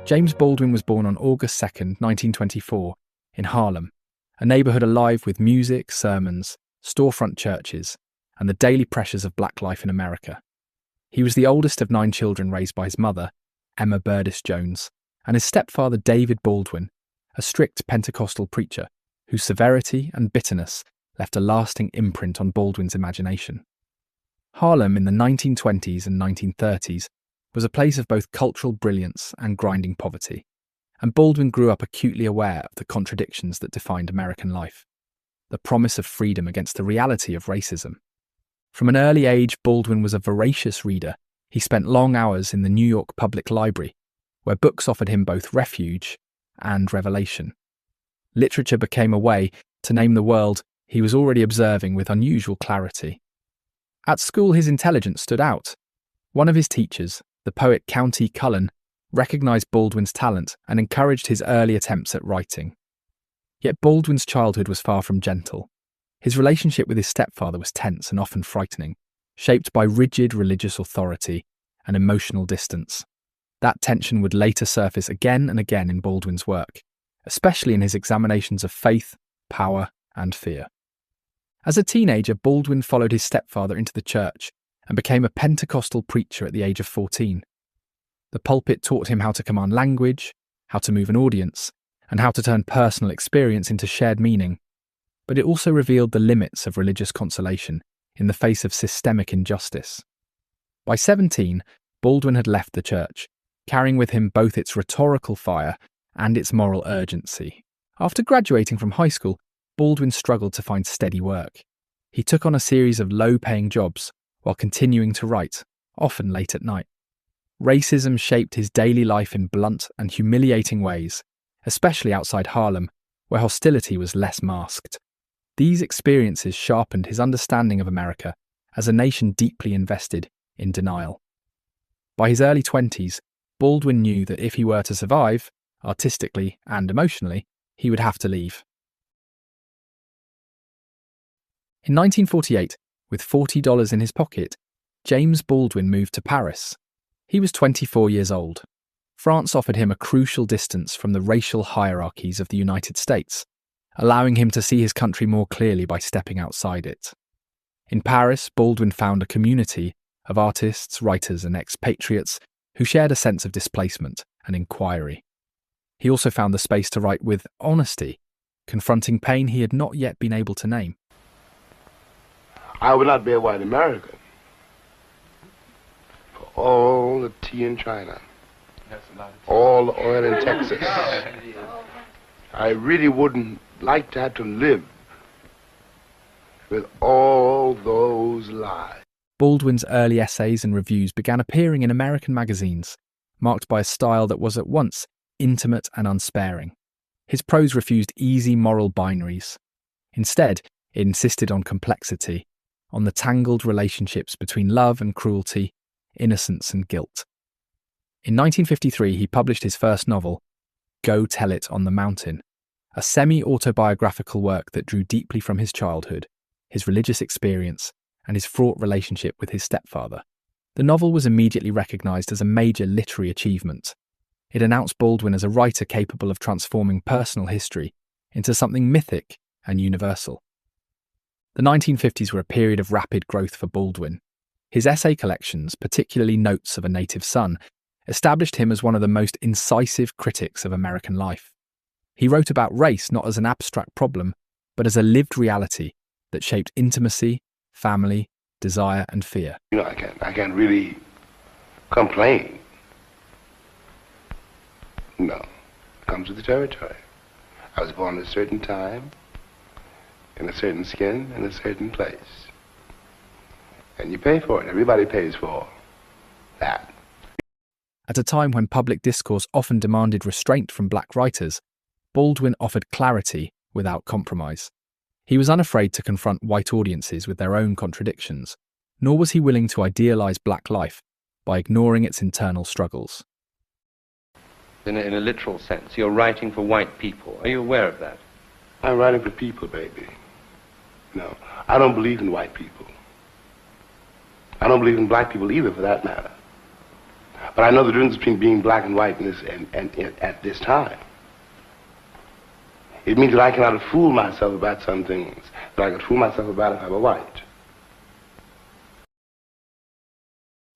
James Baldwin was born on August 2nd, 1924, in Harlem, a neighbourhood alive with music, sermons, storefront churches, and the daily pressures of black life in America. He was the oldest of 9 children raised by his mother, Emma Burdis Jones, and his stepfather David Baldwin, a strict Pentecostal preacher whose severity and bitterness left a lasting imprint on Baldwin's imagination. Harlem in the 1920s and 1930s was a place of both cultural brilliance and grinding poverty, and Baldwin grew up acutely aware of the contradictions that defined American life, the promise of freedom against the reality of racism. From an early age, Baldwin was a voracious reader. He spent long hours in the New York Public Library, where books offered him both refuge and revelation. Literature became a way to name the world he was already observing with unusual clarity. At school, his intelligence stood out. One of his teachers, the poet County Cullen, recognised Baldwin's talent and encouraged his early attempts at writing. Yet Baldwin's childhood was far from gentle. His relationship with his stepfather was tense and often frightening, shaped by rigid religious authority and emotional distance. That tension would later surface again and again in Baldwin's work, especially in his examinations of faith, power, and fear. As a teenager, Baldwin followed his stepfather into the church and became a Pentecostal preacher at the age of 14. The pulpit taught him how to command language, how to move an audience, and how to turn personal experience into shared meaning. But it also revealed the limits of religious consolation in the face of systemic injustice. By 17, Baldwin had left the church, carrying with him both its rhetorical fire and its moral urgency. After graduating from high school, Baldwin struggled to find steady work. He took on a series of low-paying jobs while continuing to write, often late at night. Racism shaped his daily life in blunt and humiliating ways, especially outside Harlem, where hostility was less masked. These experiences sharpened his understanding of America as a nation deeply invested in denial. By his early 20s, Baldwin knew that if he were to survive, artistically and emotionally, he would have to leave. In 1948, with $40 in his pocket, James Baldwin moved to Paris. He was 24 years old. France offered him a crucial distance from the racial hierarchies of the United States, allowing him to see his country more clearly by stepping outside it. In Paris, Baldwin found a community of artists, writers, and expatriates who shared a sense of displacement and inquiry. He also found the space to write with honesty, confronting pain he had not yet been able to name. I would not be a white American for all the tea in China, all the oil in Texas. I really wouldn't like to have to live with all those lies. Baldwin's early essays and reviews began appearing in American magazines, marked by a style that was at once intimate and unsparing. His prose refused easy moral binaries. Instead, it insisted on complexity, on the tangled relationships between love and cruelty, innocence and guilt. In 1953, he published his first novel, Go Tell It on the Mountain, a semi-autobiographical work that drew deeply from his childhood, his religious experience, and his fraught relationship with his stepfather. The novel was immediately recognised as a major literary achievement. It announced Baldwin as a writer capable of transforming personal history into something mythic and universal. The 1950s were a period of rapid growth for Baldwin. His essay collections, particularly Notes of a Native Son, established him as one of the most incisive critics of American life. He wrote about race not as an abstract problem, but as a lived reality that shaped intimacy, family, desire, and fear. You know, I can't really complain. No, it comes with the territory. I was born at a certain time, in a certain skin, in a certain place. And you pay for it. Everybody pays for that. At a time when public discourse often demanded restraint from black writers, Baldwin offered clarity without compromise. He was unafraid to confront white audiences with their own contradictions, nor was he willing to idealize black life by ignoring its internal struggles. In a literal sense, you're writing for white people. Are you aware of that? I'm writing for people, baby. No, I don't believe in white people. I don't believe in black people either, for that matter. But I know the difference between being black and white and at this time. It means that I cannot fool myself about some things that I could fool myself about if I were white.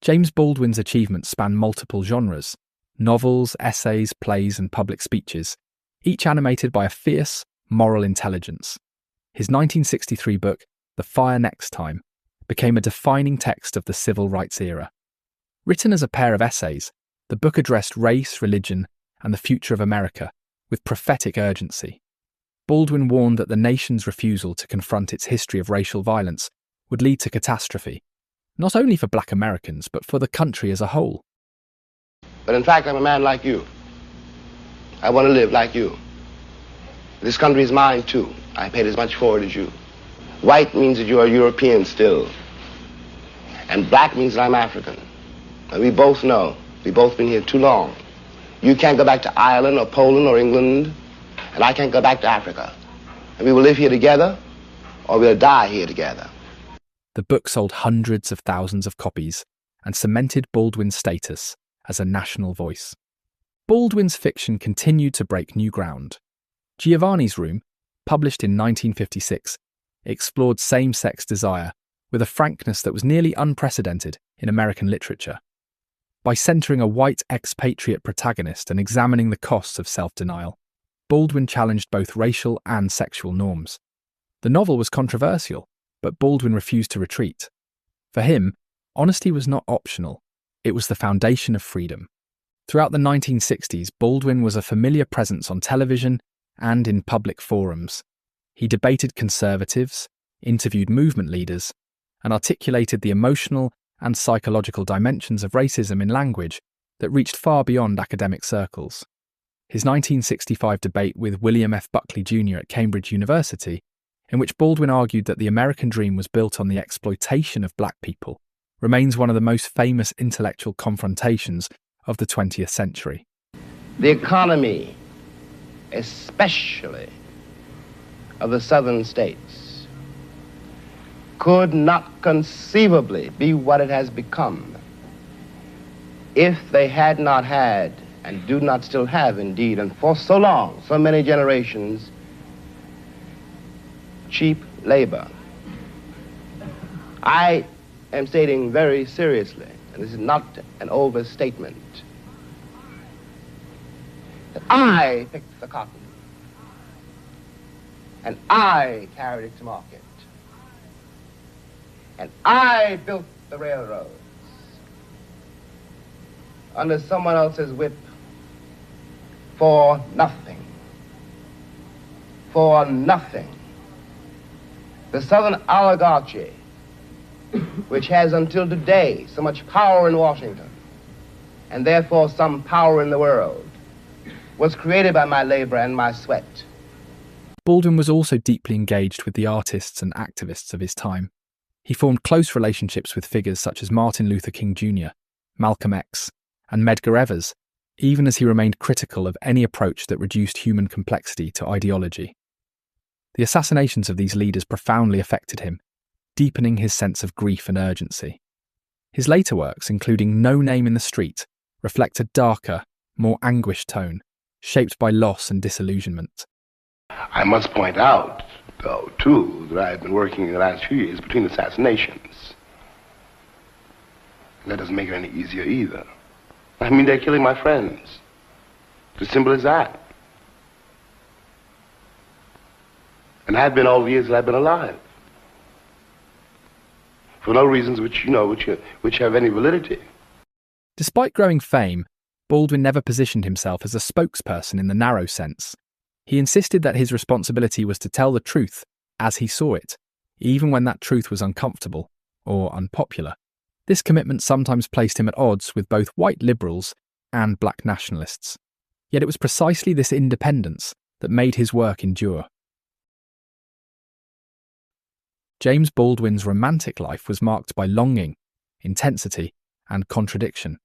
James Baldwin's achievements span multiple genres: novels, essays, plays, and public speeches, each animated by a fierce, moral intelligence. His 1963 book, The Fire Next Time, became a defining text of the civil rights era. Written as a pair of essays, the book addressed race, religion, and the future of America with prophetic urgency. Baldwin warned that the nation's refusal to confront its history of racial violence would lead to catastrophe, not only for black Americans, but for the country as a whole. But in fact, I'm a man like you. I want to live like you. This country is mine, too. I paid as much for it as you. White means that you are European still. And black means that I'm African. And we both know, we've both been here too long. You can't go back to Ireland or Poland or England, and I can't go back to Africa. And we will live here together, or we'll die here together. The book sold hundreds of thousands of copies and cemented Baldwin's status as a national voice. Baldwin's fiction continued to break new ground. Giovanni's Room, published in 1956, explored same-sex desire with a frankness that was nearly unprecedented in American literature. By centering a white expatriate protagonist and examining the costs of self-denial, Baldwin challenged both racial and sexual norms. The novel was controversial, but Baldwin refused to retreat. For him, honesty was not optional, it was the foundation of freedom. Throughout the 1960s, Baldwin was a familiar presence on television and in public forums. He debated conservatives, interviewed movement leaders, and articulated the emotional and psychological dimensions of racism in language that reached far beyond academic circles. His 1965 debate with William F. Buckley Jr. at Cambridge University, in which Baldwin argued that the American dream was built on the exploitation of black people, remains one of the most famous intellectual confrontations of the 20th century. The economy, especially of the southern states, could not conceivably be what it has become if they had not had, and do not still have indeed, and for so long, so many generations, cheap labor. I am stating very seriously, and this is not an overstatement, that I picked the cotton, and I carried it to market, and I built the railroads under someone else's whip for nothing. For nothing. The Southern oligarchy, which has until today so much power in Washington, and therefore some power in the world, was created by my labor and my sweat. Baldwin was also deeply engaged with the artists and activists of his time. He formed close relationships with figures such as Martin Luther King Jr., Malcolm X, and Medgar Evers, even as he remained critical of any approach that reduced human complexity to ideology. The assassinations of these leaders profoundly affected him, deepening his sense of grief and urgency. His later works, including No Name in the Street, reflect a darker, more anguished tone, shaped by loss and disillusionment. I must point out, though, too, that I've been working in the last few years between assassinations. And that doesn't make it any easier either. I mean, they're killing my friends. It's as simple as that. And have been all the years that I've been alive. For no reasons which have any validity. Despite growing fame, Baldwin never positioned himself as a spokesperson in the narrow sense. He insisted that his responsibility was to tell the truth as he saw it, even when that truth was uncomfortable or unpopular. This commitment sometimes placed him at odds with both white liberals and black nationalists. Yet it was precisely this independence that made his work endure. James Baldwin's romantic life was marked by longing, intensity, and contradiction.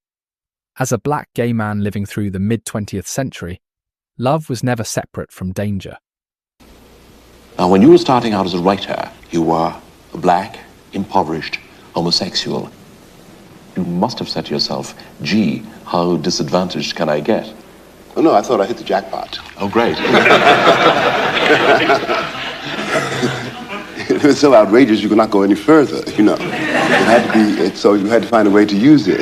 As a black gay man living through the mid-20th century, love was never separate from danger. Now, when you were starting out as a writer, you were a black, impoverished homosexual. you must have said to yourself, gee, how disadvantaged can I get? Oh, no, I thought I hit the jackpot. Oh, great. It was so outrageous you could not go any further, you know. So you had to find a way to use it.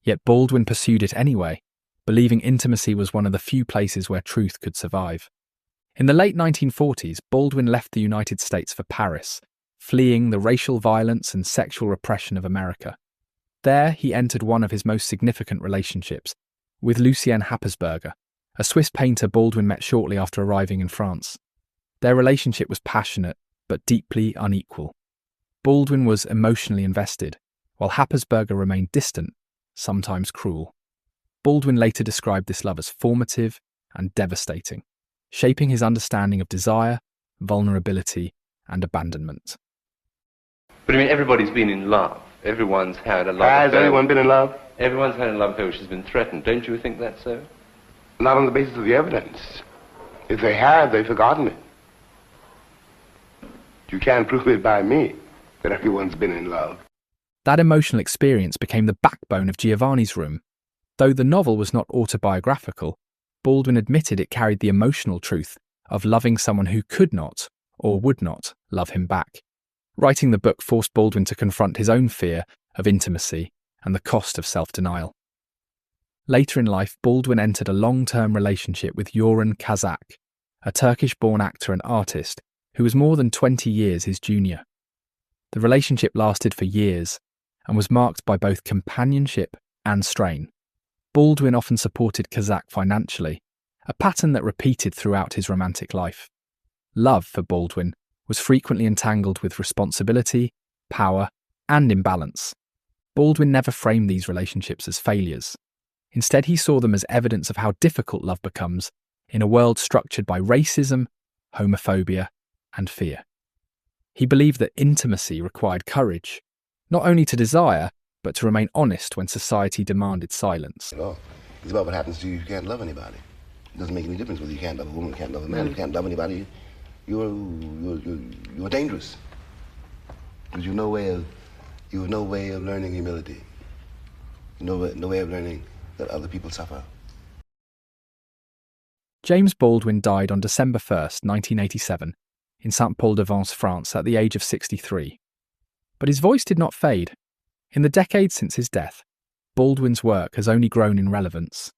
Yet Baldwin pursued it anyway, believing intimacy was one of the few places where truth could survive. In the late 1940s, Baldwin left the United States for Paris, fleeing the racial violence and sexual repression of America. There, he entered one of his most significant relationships, with Lucien Happersberger, a Swiss painter Baldwin met shortly after arriving in France. Their relationship was passionate, but deeply unequal. Baldwin was emotionally invested, while Happersberger remained distant, sometimes cruel. Baldwin later described this love as formative and devastating, shaping his understanding of desire, vulnerability, and abandonment. But I mean, everybody's been in love. Everyone's had a love Has affair. anyone been in love? Everyone's had a love affair which has been threatened. Don't you think that's so? Not on the basis of the evidence. If they have, they've forgotten it. You can't prove it by me that everyone's been in love. That emotional experience became the backbone of Giovanni's Room. Though the novel was not autobiographical, Baldwin admitted it carried the emotional truth of loving someone who could not, or would not, love him back. Writing the book forced Baldwin to confront his own fear of intimacy and the cost of self-denial. Later in life, Baldwin entered a long-term relationship with Joran Kazak, a Turkish-born actor and artist who was more than 20 years his junior. The relationship lasted for years and was marked by both companionship and strain. Baldwin often supported Kazak financially, a pattern that repeated throughout his romantic life. Love, for Baldwin, was frequently entangled with responsibility, power, and imbalance. Baldwin never framed these relationships as failures. Instead, he saw them as evidence of how difficult love becomes in a world structured by racism, homophobia, and fear. He believed that intimacy required courage, not only to desire, but to remain honest when society demanded silence. No, it's about what happens to you if you can't love anybody. It doesn't make any difference whether you can't love a woman, can't love a man, you can't love anybody. You're dangerous. Because you have no way of learning humility. No way of learning that other people suffer. James Baldwin died on December 1st, 1987, in Saint-Paul-de-Vence, France, at the age of 63. But his voice did not fade. In the decades since his death, Baldwin's work has only grown in relevance.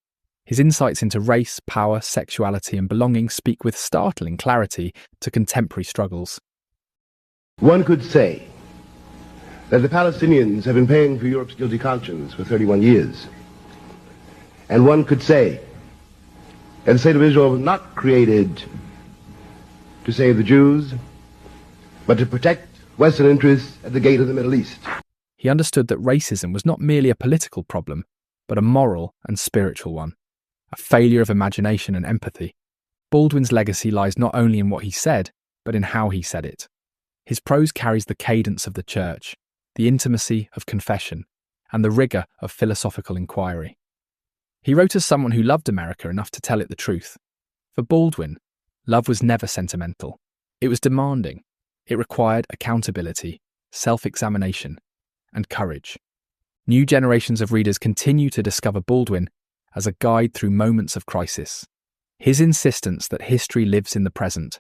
His insights into race, power, sexuality, and belonging speak with startling clarity to contemporary struggles. One could say that the Palestinians have been paying for Europe's guilty conscience for 31 years. And one could say that the state of Israel was not created to save the Jews, but to protect Western interests at the gate of the Middle East. He understood that racism was not merely a political problem, but a moral and spiritual one, a failure of imagination and empathy. Baldwin's legacy lies not only in what he said, but in how he said it. His prose carries the cadence of the church, the intimacy of confession, and the rigour of philosophical inquiry. He wrote as someone who loved America enough to tell it the truth. For Baldwin, love was never sentimental. It was demanding. It required accountability, self-examination, and courage. New generations of readers continue to discover Baldwin as a guide through moments of crisis. His insistence that history lives in the present,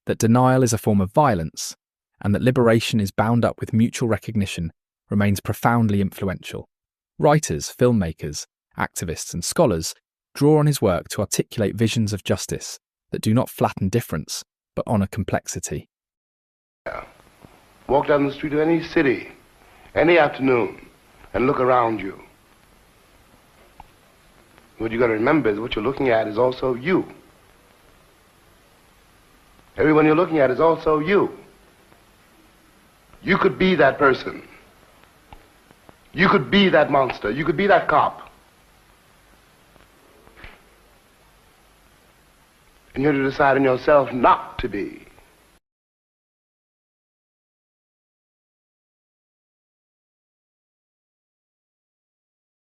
that denial is a form of violence, and that liberation is bound up with mutual recognition remains profoundly influential. Writers, filmmakers, activists, and scholars draw on his work to articulate visions of justice that do not flatten difference, but honour complexity. Walk down the street of any city, any afternoon, and look around you. What you got to remember is what you're looking at is also you. Everyone you're looking at is also you. You could be that person. You could be that monster. You could be that cop. And you have to decide in yourself not to be.